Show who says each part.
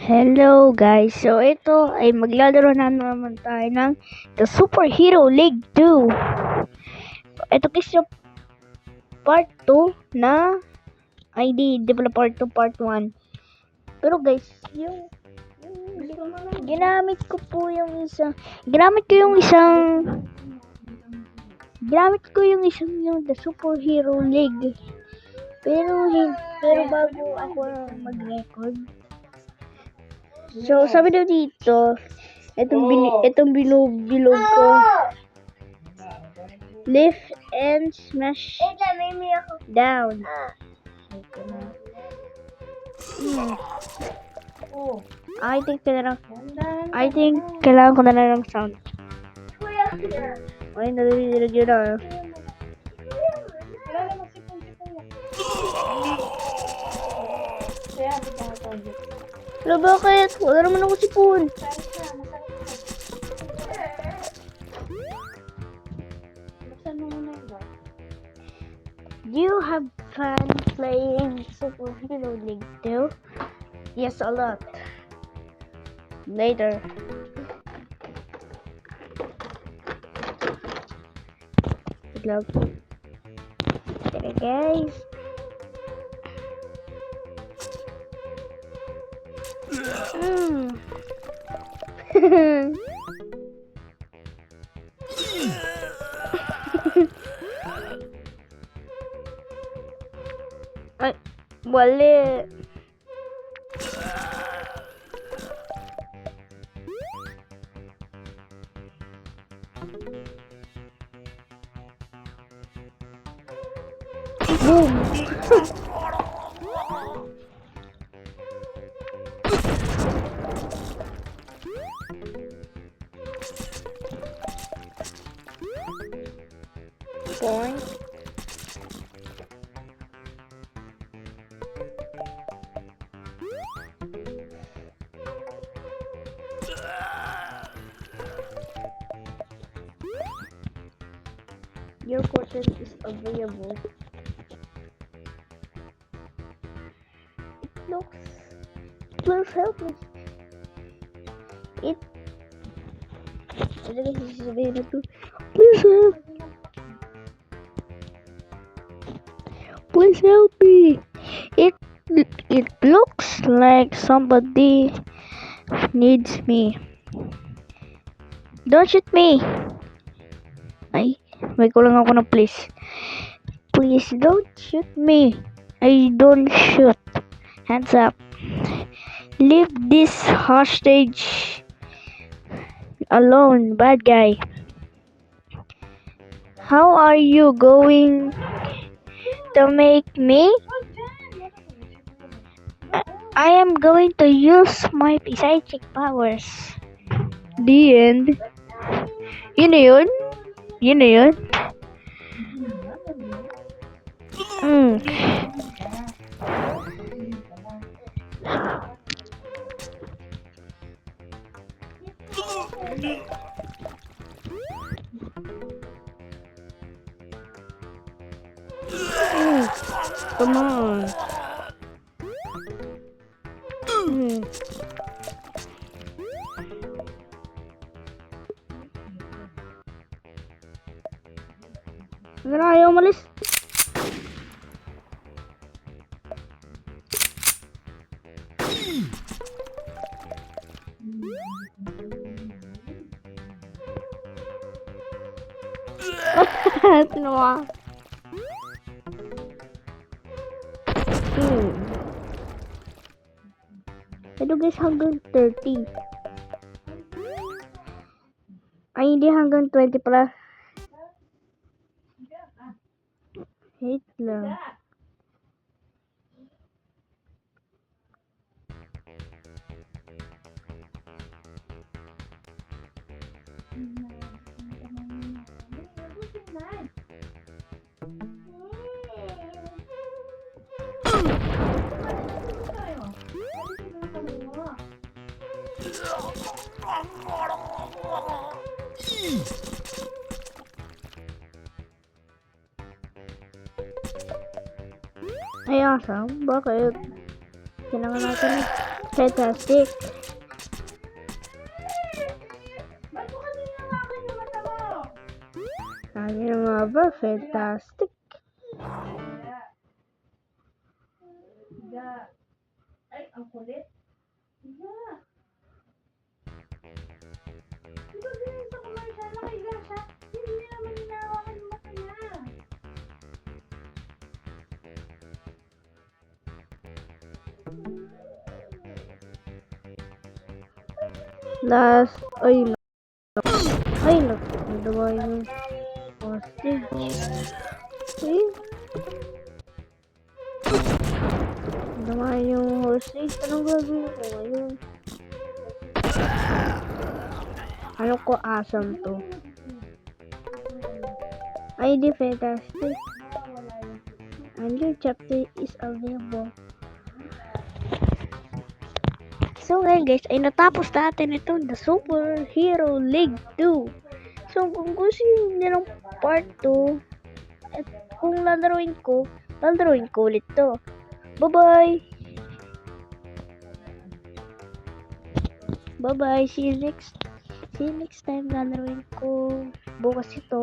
Speaker 1: Hello guys, so ito ay maglalaro na naman tayo ng The Superhero League 2. Ito kasi part 2 na ID, di pala part 2, part 1. Pero guys, yung ginamit ko yung The Superhero League. Pero bago ako mag-record, so sabi daw dito, itong bilog ko, lift and smash down. I think kailangan ko na lang ng sound. Ay, narinig yun na. Pero bakit? Wala naman ako sipon. Do you have fun playing Superhero League 2? Yes, a lot. Later. Good luck. Okay, guys. Ay, wali. Boom. Point. Your content is available. Please help me. Please help me. It looks like somebody needs me. Don't shoot me. Ay, may kulang ako na please. Please don't shoot me. I don't shoot. Hands up. Leave this hostage alone, bad guy. How are you going to make me? I am going to use my psychic powers. The end. Yun na yun? Yun na yun? Come on. Pero ayaw umalis. Tinawa. Ito guys, hanggang 30. Ay, hindi, hanggang 20 pala. Wait lang. Ay, awesome. Bakit? Kailangan natin Fantastic. Sabi na nga ba, fantastic.
Speaker 2: Ay, ang kulit. Yeah. Diba ganyan sa commercial, nakahiga siya, hindi niya naman hinahawakan yung mata niya.
Speaker 1: Last, ay, nadawa yung hostage. Eh, nadawa yung hostage. Anong gagawin ko ngayon? Ano ko asam to? Ay, di fantastic. A new chapter is available. So ngayon guys, ay natapos natin itong The Super Hero League 2. So kung gusto niyo ng part 2, at kung lalaruin ko ulit to. Bye-bye! Bye-bye! See you next time lalaruin ko bukas ito.